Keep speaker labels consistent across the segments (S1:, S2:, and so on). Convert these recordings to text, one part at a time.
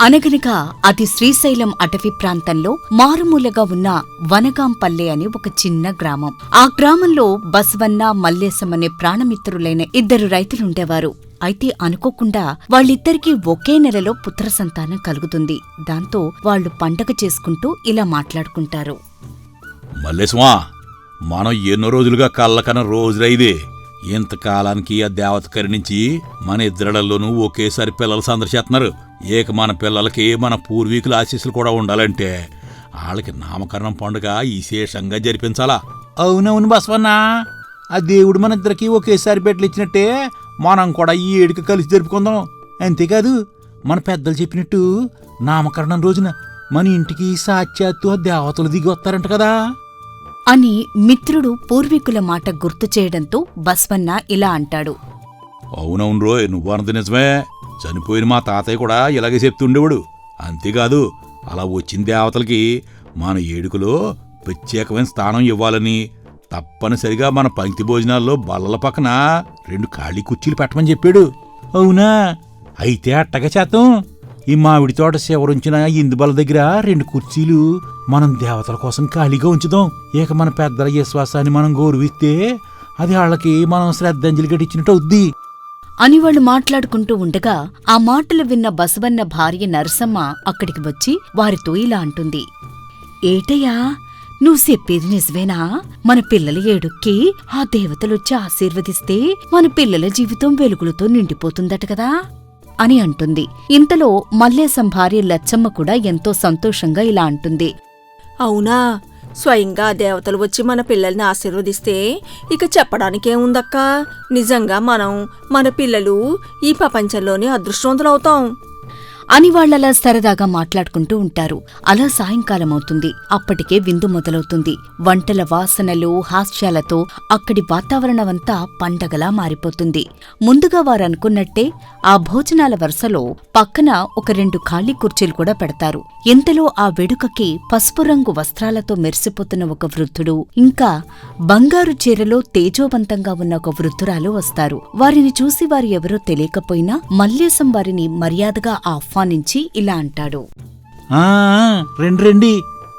S1: అనగనగా అది శ్రీశైలం అటవీ ప్రాంతంలో మారుమూలగా ఉన్న వనగాంపల్లె అని ఒక చిన్న గ్రామం. ఆ గ్రామంలో బసవన్న, మల్లేశం అనే ప్రాణమిత్రులైన ఇద్దరు రైతులుండేవారు. అయితే అనుకోకుండా వాళ్ళిద్దరికీ ఒకే నెలలో పుత్ర సంతానం కలుగుతుంది. దాంతో వాళ్లు పండగ చేసుకుంటూ ఇలా మాట్లాడుకుంటారు.
S2: మల్లేశమా, మనం ఎన్నో రోజులుగా కళ్ళకన్నా రోజులైదే. ఇంతకాలానికి ఆ దేవత కరుణించి మన ఇద్దరిలోనూ ఒకేసారి పిల్లలు సందర్శిస్తున్నారు. ఏక మన పిల్లలకి మన పూర్వీకుల ఆశీస్సులు కూడా ఉండాలంటే వాళ్ళకి నామకరణం పండుగ విశేషంగా జరిపించాలా. అవునవును బసవన్న, ఆ దేవుడు మన ఇద్దరికి ఒకేసారి బిడ్డలు ఇచ్చినట్టే మనం కూడా ఈ ఏడుక కలిసి జరుపుకుందాం. అంతేకాదు, మన పెద్దలు చెప్పినట్టు నామకరణం రోజున మన ఇంటికి సాక్షాత్తు ఆ దేవతలు దిగి వస్తారంట కదా
S1: అని మిత్రుడు పూర్వీకుల మాట గుర్తు చేయడంతో బస్వన్న ఇలా అంటాడు.
S2: అవునవును రోయ్, నువ్వు అన్నది నిజమే. చనిపోయిన మా తాతయ్య కూడా ఇలాగే చెప్తుండేవాడు. అంతేకాదు, అలా వచ్చిన దేవతలకి మన ఏడుకలో ప్రత్యేకమైన స్థానం ఇవ్వాలని, తప్పనిసరిగా మన పంక్తి భోజనాల్లో బల్లల పక్కన 2 ఖాళీ కుర్చీలు పెట్టమని చెప్పాడు. అవునా, అయితే అట్టగా చేద్దాం. ఈ మామిడి తోట శివరుంచిన ఇందుబల దగ్గర 2 కుర్చీలు మనం దేవతల కోసం ఖాళీగా ఉంచుదాం. ఇక మన పెద్దల విశ్వాసాన్ని మనం గౌరవిస్తే అది వాళ్ళకి మనం శ్రద్ధాంజలి గడిచినట్టు అవుద్ది
S1: అని వాళ్ళు మాట్లాడుకుంటూ ఉండగా ఆ మాటలు విన్న బసవన్న భార్య నరసమ్మ అక్కడికి వచ్చి వారితో ఇలా అంటుంది. ఏటయ్యా, నువ్వు చెప్పేది నిజమేనా? మన పిల్లల ఏడుక్కి ఆ దేవతలొచ్చి ఆశీర్వదిస్తే మన పిల్లల జీవితం వెలుగులతో నిండిపోతుందట కదా అని అంటుంది. ఇంతలో మల్లేశం భార్య లచ్చమ్మ కూడా ఎంతో సంతోషంగా ఇలా అంటుంది.
S3: అవునా, స్వయంగా దేవతలు వచ్చి మన పిల్లల్ని ఆశీర్వదిస్తే ఇక చెప్పడానికేముందక్కా. నిజంగా మనం, మన పిల్లలు ఈ ప్రపంచంలోనే అదృష్టవంతులవుతాం
S1: అని వాళ్లలా సరదాగా మాట్లాడుకుంటూ ఉంటారు. అలా సాయంకాలమవుతుంది. అప్పటికే విందు మొదలవుతుంది. వంటల వాసనలు, హాస్యాలతో అక్కడి వాతావరణమంతా పండగలా మారిపోతుంది. ముందుగా వారనుకున్నట్టే ఆ భోజనాల వరుసలో పక్కన ఒక 2 ఖాళీ కుర్చీలు కూడా పెడతారు. ఇంతలో ఆ వేడుకకి పసుపు రంగు వస్త్రాలతో మెరిసిపోతున్న ఒక వృద్ధుడు, ఇంకా బంగారు చీరలో తేజోవంతంగా ఉన్న ఒక వృద్ధురాలు వస్తారు. వారిని చూసి వారు ఎవరో తెలియకపోయినా మల్లేశం వారిని మర్యాదగా ఆహ్వానించి ఇలా అంటాడు.
S2: రండి,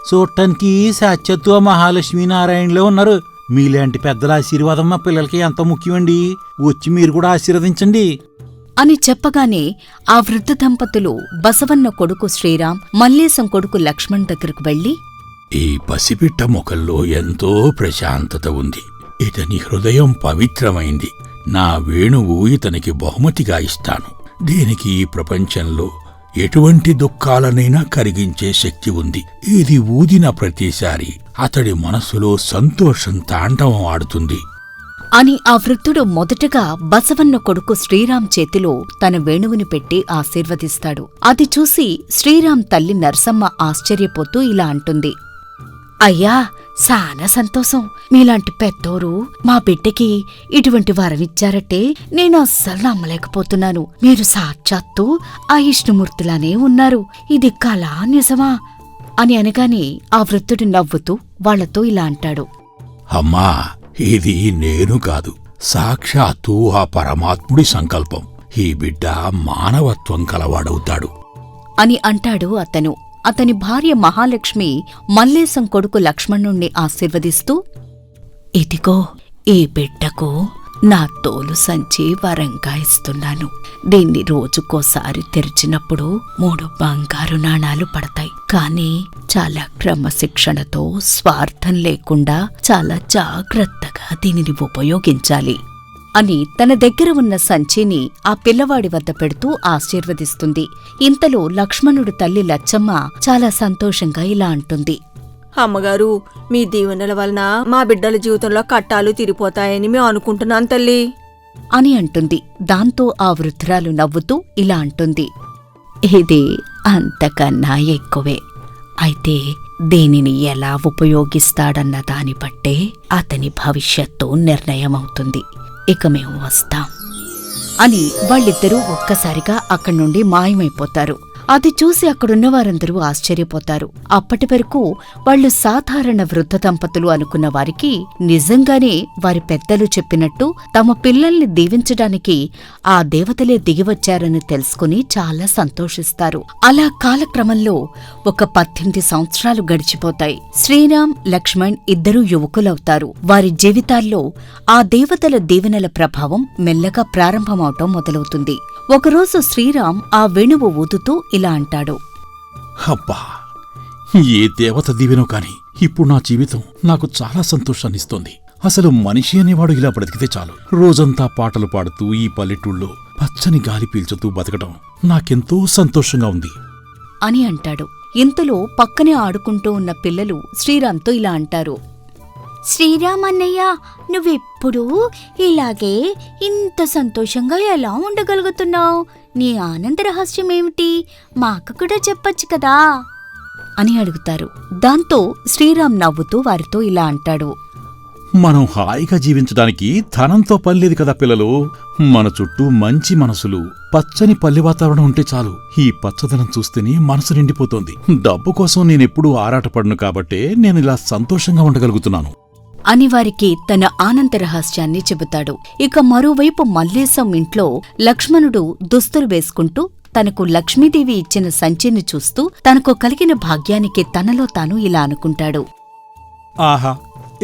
S2: చూడటానికి సాక్షాత్తు మహాలక్ష్మీనారాయణలో ఉన్నారు. మీలాంటి పెద్దల ఆశీర్వాదం మా పిల్లలకి ఎంతో ముఖ్యమండి. వచ్చి మీరు కూడా ఆశీర్వదించండి
S1: అని చెప్పగానే ఆ వృద్ధ దంపతులు బసవన్న కొడుకు శ్రీరామ్, మల్లేశం కొడుకు లక్ష్మణ్ దగ్గరకు వెళ్లి,
S2: ఈ పసిపిట్ట ముఖంలో ఎంతో ప్రశాంతత ఉంది. ఇతని హృదయం పవిత్రమైంది. నా వేణువు ఇతనికి బహుమతిగా ఇస్తాను. దీనికి ఈ ప్రపంచంలో ఎటువంటి దుఃఖాలనైనా కరిగించే శక్తి ఉంది. ఇది ఊదిన ప్రతిసారి అతడి మనసులో సంతోషం తాండవం ఆడుతుంది
S1: అని ఆ వృద్ధుడు మొదటగా బసవన్న కొడుకు శ్రీరామ్ చేతిలో తన వేణువుని పెట్టి ఆశీర్వదిస్తాడు. అది చూసి శ్రీరామ్ తల్లి నరసమ్మ ఆశ్చర్యపోతూ ఇలా అంటుంది. అయ్యా, చాలా సంతోషం. మీలాంటి పెద్దోరు మా బిడ్డకి ఇటువంటి వరమిచ్చారటే నేను అస్సలు నమ్మలేకపోతున్నాను. మీరు సాక్షాత్తు ఆ విష్ణుమూర్తిలానే ఉన్నారు. ఇది కళా నిజమా అని అనగానే ఆ వృద్ధుడు నవ్వుతూ వాళ్లతో ఇలా అంటాడు.
S2: అమ్మా, ఇది నేను కాదు, సాక్షాత్తు ఆ పరమాత్ముడి సంకల్పం. ఈ బిడ్డ మానవత్వం కలవాడవుతాడు
S1: అని అంటాడు అతను. అతని భార్య మహాలక్ష్మి మల్లేశం కొడుకు లక్ష్మణుణ్ణి ఆశీర్వదిస్తూ, ఇదిగో ఈ బిడ్డకు నా తోలు సంచి వరంగా ఇస్తున్నాను. దీన్ని రోజుకోసారి తెరిచినప్పుడు 3 బంగారు నాణాలు పడతాయి. కానీ చాలా క్రమశిక్షణతో, స్వార్థం లేకుండా చాలా జాగ్రత్తగా దీనిని ఉపయోగించాలి అని తన దగ్గర ఉన్న సంచిని ఆ పిల్లవాడి వద్ద పెడుతూ ఆశీర్వదిస్తుంది. ఇంతలో లక్ష్మణుడు తల్లి లచ్చమ్మ చాలా సంతోషంగా ఇలా అంటుంది.
S3: అమ్మగారు, మీ దీవెనల వలన మా బిడ్డల జీవితంలో కట్టాలు తిరిగిపోతాయని మేము అనుకుంటున్నాం తల్లి
S1: అని అంటుంది. దాంతో ఆ వృద్ధురాలు నవ్వుతూ ఇలా అంటుంది. ఇది అంతకన్నా ఎక్కువే. అయితే దేనిని ఎలా ఉపయోగిస్తాడన్న దాన్ని బట్టే అతని భవిష్యత్తు నిర్ణయమవుతుంది. ఇక మేము వస్తాం అని వాళ్ళిద్దరూ ఒక్కసారిగా అక్కడి నుండి మాయమైపోతారు. అది చూసి అక్కడున్న వారందరూ ఆశ్చర్యపోతారు. అప్పటి వరకు వాళ్లు సాధారణ వృద్ధ దంపతులు అనుకున్న వారికి నిజంగానే వారి పెద్దలు చెప్పినట్టు తమ పిల్లల్ని దీవించడానికి ఆ దేవతలే దిగివచ్చారని తెలుసుకుని చాలా సంతోషిస్తారు. అలా కాలక్రమంలో ఒక 18 సంవత్సరాలు గడిచిపోతాయి. శ్రీరామ్, లక్ష్మణ్ ఇద్దరూ యువకులవుతారు. వారి జీవితాల్లో ఆ దేవతల దీవెనల ప్రభావం మెల్లగా ప్రారంభమవటం మొదలవుతుంది. ఒకరోజు శ్రీరామ్ ఆ వేణువు ఊదుతూ ఇలా అంటాడు.
S2: అబ్బా, ఏ దేవత దీవెనో కాని ఇప్పుడు నా జీవితం నాకు చాలా సంతోషాన్నిస్తోంది. అసలు మనిషి అనేవాడు ఇలా బ్రతికితే చాలు. రోజంతా పాటలు పాడుతూ ఈ పల్లెటూళ్ళలో పచ్చని గాలి పీల్చుతూ బతకడం నాకెంతో సంతోషంగా ఉంది
S1: అని అంటాడు. ఇంతలో పక్కనే ఆడుకుంటూ ఉన్న పిల్లలు శ్రీరామ్తో ఇలా అంటారు. శ్రీరామ్ అన్నయ్య, నువ్వెప్పుడూ ఇలాగే ఇంత సంతోషంగా ఎలా ఉండగలుగుతున్నావు? నీ ఆనంద రహస్యమేమిటి? మాకు కూడా చెప్పొచ్చు కదా అని అడుగుతారు. దాంతో శ్రీరామ్ నవ్వుతూ వారితో ఇలా అంటాడు.
S2: మనం హాయిగా జీవించడానికి ధనంతో పనిలేదు కదా పిల్లలు. మన చుట్టూ మంచి మనసులు, పచ్చని పల్లె వాతావరణం ఉంటే చాలు. ఈ పచ్చదనం చూస్తేనే మనసు నిండిపోతోంది. డబ్బు కోసం నేనెప్పుడూ ఆరాటపడను కాబట్టే నేనిలా సంతోషంగా ఉండగలుగుతున్నాను
S1: అని వారికి తన ఆనంద రహస్యాన్ని చెబుతాడు. ఇక మరోవైపు మల్లేశం ఇంట్లో లక్ష్మణుడు దుస్తులు వేసుకుంటూ తనకు లక్ష్మీదేవి ఇచ్చిన సంచిని చూస్తూ తనకు కలిగిన భాగ్యానికి తనలో తాను ఇలా అనుకుంటాడు.
S2: ఆహా,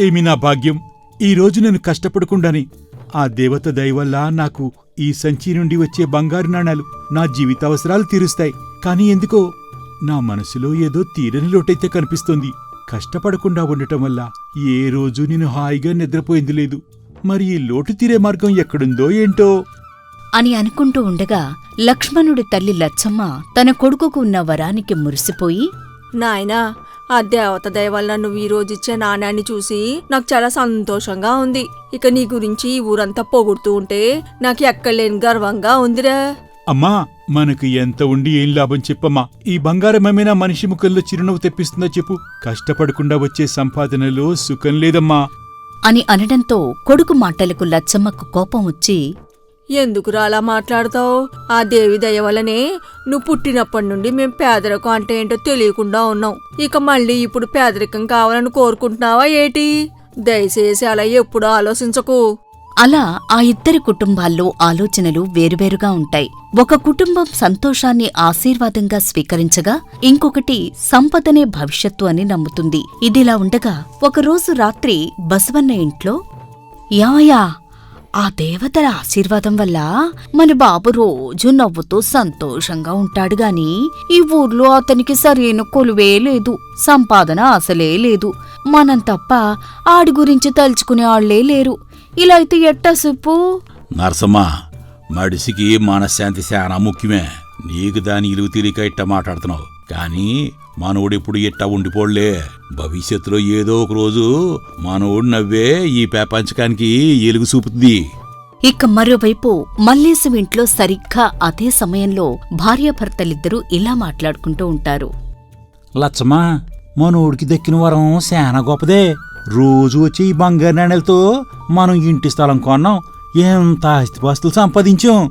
S2: ఏమి నా భాగ్యం! ఈరోజు నేను కష్టపడకుండానే ఆ దేవత దయవల్ల నాకు ఈ సంచి నుండి వచ్చే బంగారు నాణాలు నా జీవితావసరాలు తీరుస్తాయి. కాని ఎందుకో నా మనసులో ఏదో తీరని లోటైతే కనిపిస్తోంది. కష్టపడకుండా ఉండటం వల్ల ఏ రోజు నేను హాయిగా నిద్రపోయింది లేదు. మరి ఈ లోటు తీరే మార్గం ఎక్కడుందో ఏంటో
S1: అని అనుకుంటూ ఉండగా లక్ష్మణుడి తల్లి లచ్చమ్మ తన కొడుకుకు ఉన్న వరానికి మురిసిపోయి,
S3: నాయనా, ఆ దేవత దయ వల్ల నువ్వు ఈ రోజు నాణ్యాన్ని చూసి నాకు చాలా సంతోషంగా ఉంది. ఇక నీ గురించి ఈ ఊరంతా పొగుడుతూ ఉంటే నాకు ఎక్కడలేని గర్వంగా ఉందిరా.
S2: అమ్మా, మనకు ఎంత ఉండి ఏం లాభం చెప్పమ్మా. ఈ బంగారమేమైనా మనిషి ముఖంలో చిరునవ్వు తెప్పిస్తుందా చెప్పు. కష్టపడకుండా వచ్చే సంపాదనలో సుఖం లేదమ్మా
S1: అని అనడంతో కొడుకు మాటలకు లచ్చమ్మకు కోపం వచ్చి,
S3: ఎందుకురా అలా మాట్లాడతావు? ఆ దేవి దయ వల్లనే నువ్వు పుట్టినప్పటి నుండి మేం పేదరికం అంటే ఏంటో తెలియకుండా ఉన్నాం. ఇక మళ్ళీ ఇప్పుడు పేదరికం కావాలని కోరుకుంటున్నావా ఏటి? దయచేసి అలా ఎప్పుడూ ఆలోచించకు.
S1: అలా ఆ ఇద్దరి కుటుంబాల్లో ఆలోచనలు వేరువేరుగా ఉంటాయి. ఒక కుటుంబం సంతోషాన్ని ఆశీర్వాదంగా స్వీకరించగా ఇంకొకటి సంపదనే భవిష్యత్తు అని నమ్ముతుంది. ఇదిలా ఉండగా ఒకరోజు రాత్రి బసవన్న ఇంట్లో, యాయా, ఆ దేవతల ఆశీర్వాదం వల్ల మన బాబు రోజు నవ్వుతూ సంతోషంగా ఉంటాడుగాని ఈ ఊర్లో అతనికి సరైన కొలువే లేదు, సంపాదన అసలే లేదు. మనం తప్ప ఆడి గురించి తలుచుకునే ఆళ్లే లేరు. ఇలా అయితే ఎట్టా చెప్పు?
S2: నరసమ్మా, మడిసికి మనశ్శాంతి శానా ముఖ్యమే. నీకు దాని ఇలువ తీరిక ఇట్ట మాట్లాడుతున్నావు. కాని మనోడిప్పుడు ఇట్ట ఉండిపోళ్లే. భవిష్యత్తులో ఏదో ఒక రోజు మనోడు నవ్వే ఈ ప్రపంచకానికి ఎలుగు చూపుతుంది.
S1: ఇక మరోవైపు మల్లేశం ఇంట్లో సరిగ్గా అదే సమయంలో భార్యాభర్తలిద్దరూ ఇలా మాట్లాడుకుంటూ ఉంటారు.
S2: లచ్చమ్మా, మనోడికి దక్కిన వరం శానా గొప్పదే. రోజు వచ్చి ఈ బంగారు నాణేలతో మనం ఇంటి స్థలం కొన్నాం, ఎంత ఆస్తిపాస్తులు సంపాదించాం.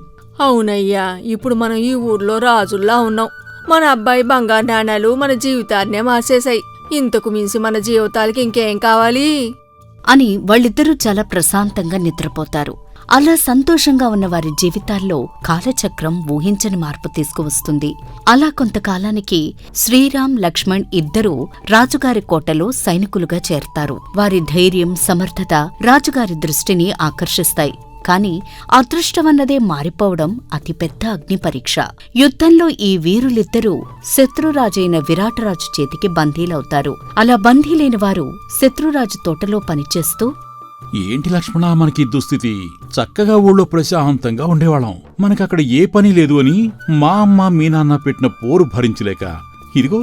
S3: అవునయ్యా, ఇప్పుడు మనం ఈ ఊర్లో రాజుల్లా ఉన్నాం. మన అబ్బాయి బంగారు నాణాలు మన జీవితాన్నే మార్చేశాయి. ఇంతకు మించి మన జీవితాలకి ఇంకేం కావాలి
S1: అని వాళ్ళిద్దరూ చాలా ప్రశాంతంగా నిద్రపోతారు. అలా సంతోషంగా ఉన్న వారి జీవితాల్లో కాలచక్రం ఊహించని మార్పు తీసుకువస్తుంది. అలా కొంతకాలానికి శ్రీరామ్, లక్ష్మణ్ ఇద్దరూ రాజుగారి కోటలో సైనికులుగా చేరతారు. వారి ధైర్యం, సమర్థత రాజుగారి దృష్టిని ఆకర్షిస్తాయి. కాని అదృష్టమన్నదే మారిపోవడం అతిపెద్ద అగ్ని పరీక్ష. యుద్ధంలో ఈ వీరులిద్దరూ శత్రురాజైన విరాటరాజు చేతికి బందీలవుతారు. అలా బందీలైన వారు శత్రురాజు తోటలో పనిచేస్తూ,
S2: ఏంటి లక్ష్మణ మనకి దుస్థితి? చక్కగా ఊళ్ళో ప్రశాంతంగా ఉండేవాళ్ళం. మనకక్కడ ఏ పని లేదు అని మా అమ్మ మీ నాన్న పెట్టిన పోరు భరించలేక ఇదిగో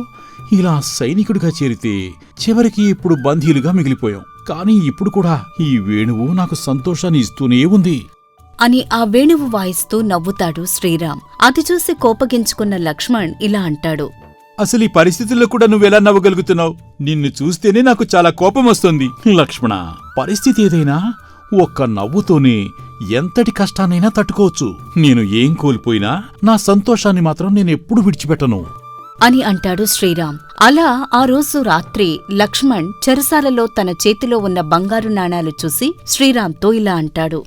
S2: ఇలా సైనికుడిగా చేరితే చివరికి ఇప్పుడు బందీలుగా మిగిలిపోయాం. కాని ఇప్పుడు కూడా ఈ వేణువు నాకు సంతోషాన్ని ఇస్తూనే ఉంది
S1: అని ఆ వేణువు వాయిస్తూ నవ్వుతాడు శ్రీరామ్. అది చూసి కోపగించుకున్న లక్ష్మణ్ ఇలా అంటాడు.
S2: అసలు ఈ పరిస్థితుల్లో కూడా నువ్వెలా నవ్వగలుగుతున్నావు? నిన్ను చూస్తేనే నాకు చాలా కోపం వస్తుంది. లక్ష్మణ, పరిస్థితి ఏదైనా ఒక్క నవ్వుతోనే ఎంతటి కష్టాన్నైనా తట్టుకోవచ్చు. నేను ఏం కోల్పోయినా నా సంతోషాన్ని మాత్రం నేనెప్పుడు విడిచిపెట్టను
S1: అని అంటాడు శ్రీరామ్. అలా ఆ రోజు రాత్రి లక్ష్మణ్ చెరసాలలో తన చేతిలో ఉన్న బంగారు నాణాలు చూసి శ్రీరామ్తో ఇలా అంటాడు.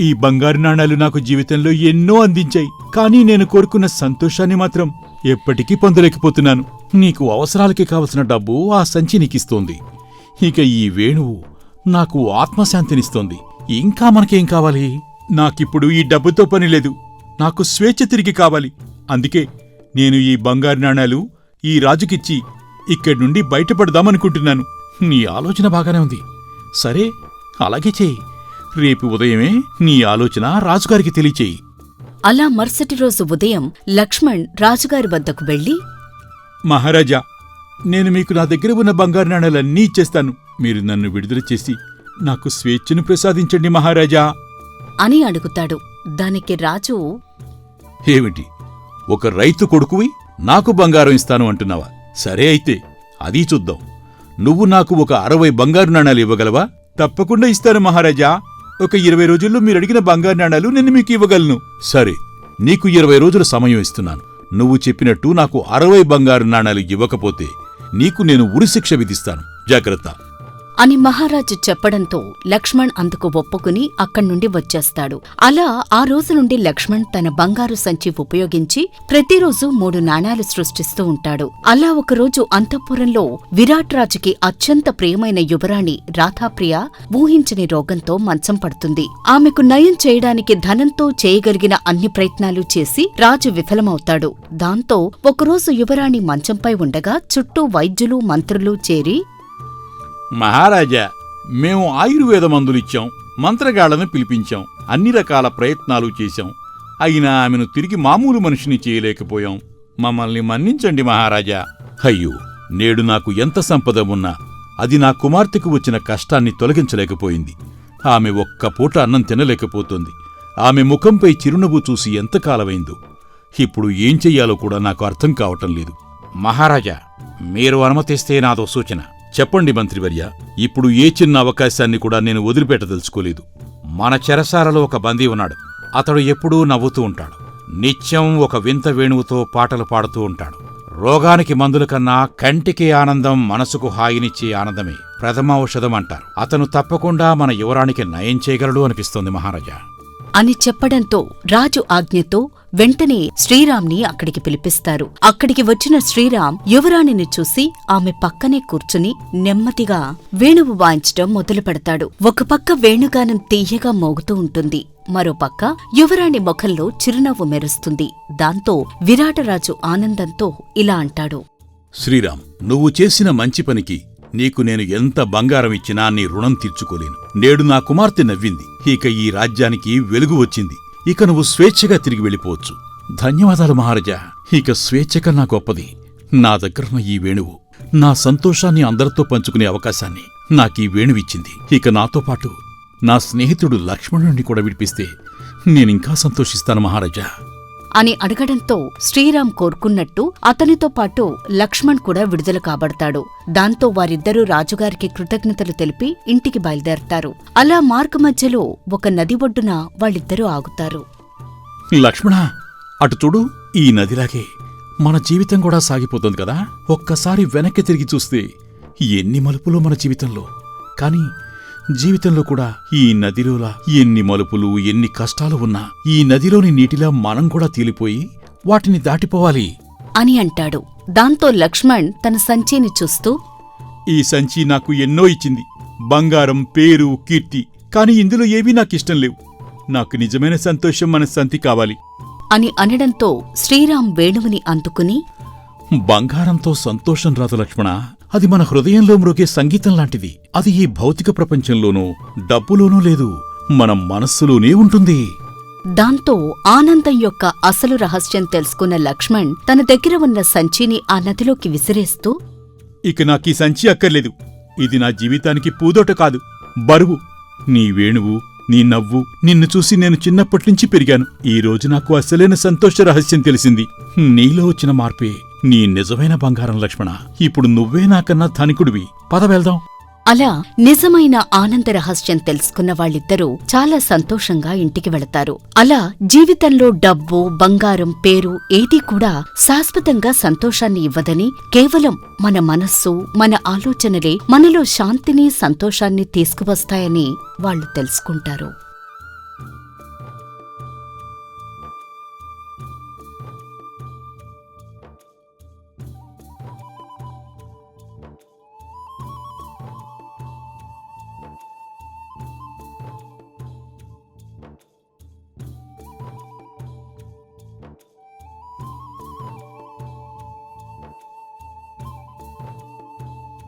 S2: ఈ బంగారు నాణాలు నాకు జీవితంలో ఎన్నో అందించాయి, కానీ నేను కోరుకున్న సంతోషాన్ని మాత్రం ఎప్పటికీ పొందలేకపోతున్నాను. నీకు అవసరాలకి కావలసిన డబ్బు ఆ సంచి నీకిస్తోంది. ఇక ఈ వేణువు నాకు ఆత్మశాంతినిస్తోంది. ఇంకా మనకేం కావాలి? నాకిప్పుడు ఈ డబ్బుతో పని లేదు. నాకు స్వేచ్ఛ తిరిగి కావాలి. అందుకే నేను ఈ బంగారు నాణాలు ఈ రాజుకిచ్చి ఇక్కడి నుండి బయటపడదామనుకుంటున్నాను. నీ ఆలోచన బాగానే ఉంది. సరే, అలాగే చెయ్యి. రేపు ఉదయమే నీ ఆలోచన రాజుగారికి తెలియచేయి.
S1: అలా మరుసటి రోజు ఉదయం లక్ష్మణ్ రాజుగారి వద్దకు వెళ్లి,
S2: మహారాజా, నేను మీకు నా దగ్గర ఉన్న బంగారు నాణాలన్నీ ఇచ్చేస్తాను. మీరు నన్ను విడుదల చేసి నాకు స్వేచ్ఛను ప్రసాదించండి మహారాజా
S1: అని అడుగుతాడు. దానికి రాజు,
S2: ఏమిటి, ఒక రైతు కొడుకువి నాకు బంగారం ఇస్తాను అంటున్నావా? సరే అయితే అదీ చూద్దాం. నువ్వు నాకు ఒక 60 బంగారు నాణాలు ఇవ్వగలవా? తప్పకుండా ఇస్తాను మహారాజా. ఒక 20 రోజుల్లో మీరడిగిన బంగారు నాణాలు నేను మీకు ఇవ్వగలను. సరే, నీకు 20 రోజుల సమయం ఇస్తున్నాను. నువ్వు చెప్పినట్టు నాకు 60 బంగారు నాణాలు ఇవ్వకపోతే నీకు నేను ఉరిశిక్ష విధిస్తాను. జాగ్రత్త
S1: అని మహారాజు చెప్పడంతో లక్ష్మణ్ అందుకు ఒప్పుకుని అక్కడ్నుండి వచ్చేస్తాడు. అలా ఆ రోజు నుండి లక్ష్మణ్ తన బంగారు సంచి ఉపయోగించి ప్రతిరోజు 3 నాణాలు సృష్టిస్తూ ఉంటాడు. అలా ఒకరోజు అంతఃపురంలో విరాట్ రాజుకి అత్యంత ప్రియమైన యువరాణి రాధాప్రియ ఊహించని రోగంతో మంచం పడుతుంది. ఆమెకు నయం చేయడానికి ధనంతో చేయగలిగిన అన్ని ప్రయత్నాలు చేసి రాజు విఫలమవుతాడు. దాంతో ఒకరోజు యువరాణి మంచంపై ఉండగా చుట్టూ వైద్యులు మంత్రులు చేరి,
S2: మహారాజా, మేము ఆయుర్వేద మందులిచ్చాం, మంత్రగాళ్లను పిలిపించాం, అన్ని రకాల ప్రయత్నాలు చేశాం. అయినా ఆమెను తిరిగి మామూలు మనిషిని చేయలేకపోయాం. మమ్మల్ని మన్నించండి మహారాజా. అయ్యో, నేడు నాకు ఎంత సంపద ఉన్నా అది నా కుమార్తెకు వచ్చిన కష్టాన్ని తొలగించలేకపోయింది. ఆమె ఒక్క పూట అన్నం తినలేకపోతోంది. ఆమె ముఖంపై చిరునవ్వు చూసి ఎంతకాలమైందో. ఇప్పుడు ఏం చెయ్యాలో కూడా నాకు అర్థం కావటం లేదు. మహారాజా, మీరు అనుమతిస్తే నాదో సూచన. చెప్పండి మంత్రివర్య. ఇప్పుడు ఏ చిన్న అవకాశాన్ని కూడా నేను వదిలిపెట్టదలుచుకోలేదు. మన చెరసాలలో ఒక బందీ ఉన్నాడు. అతడు ఎప్పుడూ నవ్వుతూ ఉంటాడు. నిత్యం ఒక వింత వేణువుతో పాటలు పాడుతూ ఉంటాడు. రోగానికి మందుల కన్నా కంటికి ఆనందం, మనసుకు హాయినిచ్చే ఆనందమే ప్రథమ ఔషధం అంటారు. అతను తప్పకుండా మన యువరానికి నయం చేయగలడు అనిపిస్తోంది మహారాజా
S1: అని చెప్పడంతో రాజు ఆజ్ఞతో వెంటనే శ్రీరామ్ని అక్కడికి పిలిపిస్తారు. అక్కడికి వచ్చిన శ్రీరామ్ యువరాణిని చూసి ఆమె పక్కనే కూర్చుని నెమ్మదిగా వేణువు వాయించటం మొదలు పెడతాడు. ఒక పక్క వేణుగానం తీయగా మోగుతూ ఉంటుంది. మరోపక్క యువరాణి ముఖంలో చిరునవ్వు మెరుస్తుంది. దాంతో విరాటరాజు ఆనందంతో ఇలా అంటాడు.
S2: శ్రీరామ్, నువ్వు చేసిన మంచి పనికి నీకు నేను ఎంత బంగారం ఇచ్చినా నీ రుణం తీర్చుకోలేను. నేడు నా కుమార్తె నవ్వింది. ఇక ఈ రాజ్యానికి వెలుగు వచ్చింది. ఇక నువ్వు స్వేచ్ఛగా తిరిగి వెళ్ళిపోవచ్చు. ధన్యవాదాలు మహారాజా. ఇక స్వేచ్ఛ కన్నా గొప్పది నా దగ్గరున్న ఈ వేణువు. నా సంతోషాన్ని అందరితో పంచుకునే అవకాశాన్ని నాకీ వేణువిచ్చింది. ఇక నాతో పాటు నా స్నేహితుడు లక్ష్మణుడిని కూడా విడిపిస్తే నేనింకా సంతోషిస్తాను మహారాజా
S1: అని అడగడంతో శ్రీరామ్ కోరుకున్నట్టు అతనితో పాటు లక్ష్మణ్ కూడా విడుదల కాబడతాడు. దాంతో వారిద్దరూ రాజుగారికి కృతజ్ఞతలు తెలిపి ఇంటికి బయలుదేరతారు. అలా మార్గమధ్యలో ఒక నది ఒడ్డున వాళ్ళిద్దరూ ఆగుతారు.
S2: లక్ష్మణ, అటు చూడు. ఈ నదిలాగే మన జీవితం కూడా సాగిపోతుంది కదా. ఒక్కసారి వెనక్కి తిరిగి చూస్తే ఎన్ని మలుపులో మన జీవితంలో. కాని జీవితంలో కూడా ఈ నదిలోలా ఎన్ని మలుపులు, ఎన్ని కష్టాలు ఉన్నా ఈ నదిలోని నీటిలా మనం కూడా తేలిపోయి వాటిని దాటిపోవాలి
S1: అని అంటాడు. దాంతో లక్ష్మణ్ తన సంచిని చూస్తూ,
S2: ఈ సంచి నాకు ఎన్నో ఇచ్చింది. బంగారం, పేరు, కీర్తి. కాని ఇందులో ఏవీ నాకిష్టం లేవు. నాకు నిజమైన సంతోషం, మనశ్శాంతి కావాలి
S1: అని అనడంతో శ్రీరామ్ వేణువుని అందుకుని,
S2: బంగారంతో సంతోషం రాదు లక్ష్మణ. అది మన హృదయంలో మ్రోగే సంగీతం లాంటిది. అది ఈ భౌతిక ప్రపంచంలోనూ డబ్బులోనూ లేదు, మన మనస్సులోనే ఉంటుంది.
S1: దాంతో ఆనందం యొక్క అసలు రహస్యం తెలుసుకున్న లక్ష్మణ్ తన దగ్గర ఉన్న సంచిని ఆ నదిలోకి విసిరేస్తూ,
S2: ఇక నాకీ సంచి అక్కర్లేదు. ఇది నా జీవితానికి పూదోట కాదు, బరువు. నీ వేణువు, నీ నవ్వు, నిన్ను చూసి నేను చిన్నప్పట్నుంచి పెరిగాను. ఈ రోజు నాకు అసలైన సంతోష రహస్యం తెలిసింది. నీలో వచ్చిన మార్పే నీ నిజమైన బంగారం లక్ష్మణ. ఇప్పుడు నువ్వే నాకన్నా ధనికుడివి. పద వెళ్దాం
S1: అలా నిజమైన ఆనంద రహస్యం తెలుసుకున్న వాళ్ళిద్దరూ చాలా సంతోషంగా ఇంటికి వెళతారు. అలా జీవితంలో డబ్బు, బంగారం, పేరు ఏదీ కూడా శాశ్వతంగా సంతోషాన్ని ఇవ్వదని, కేవలం మన మనస్సు, మన ఆలోచనలే మనలో శాంతిని, సంతోషాన్ని తీసుకువస్తాయని వాళ్ళు తెలుసుకుంటారు.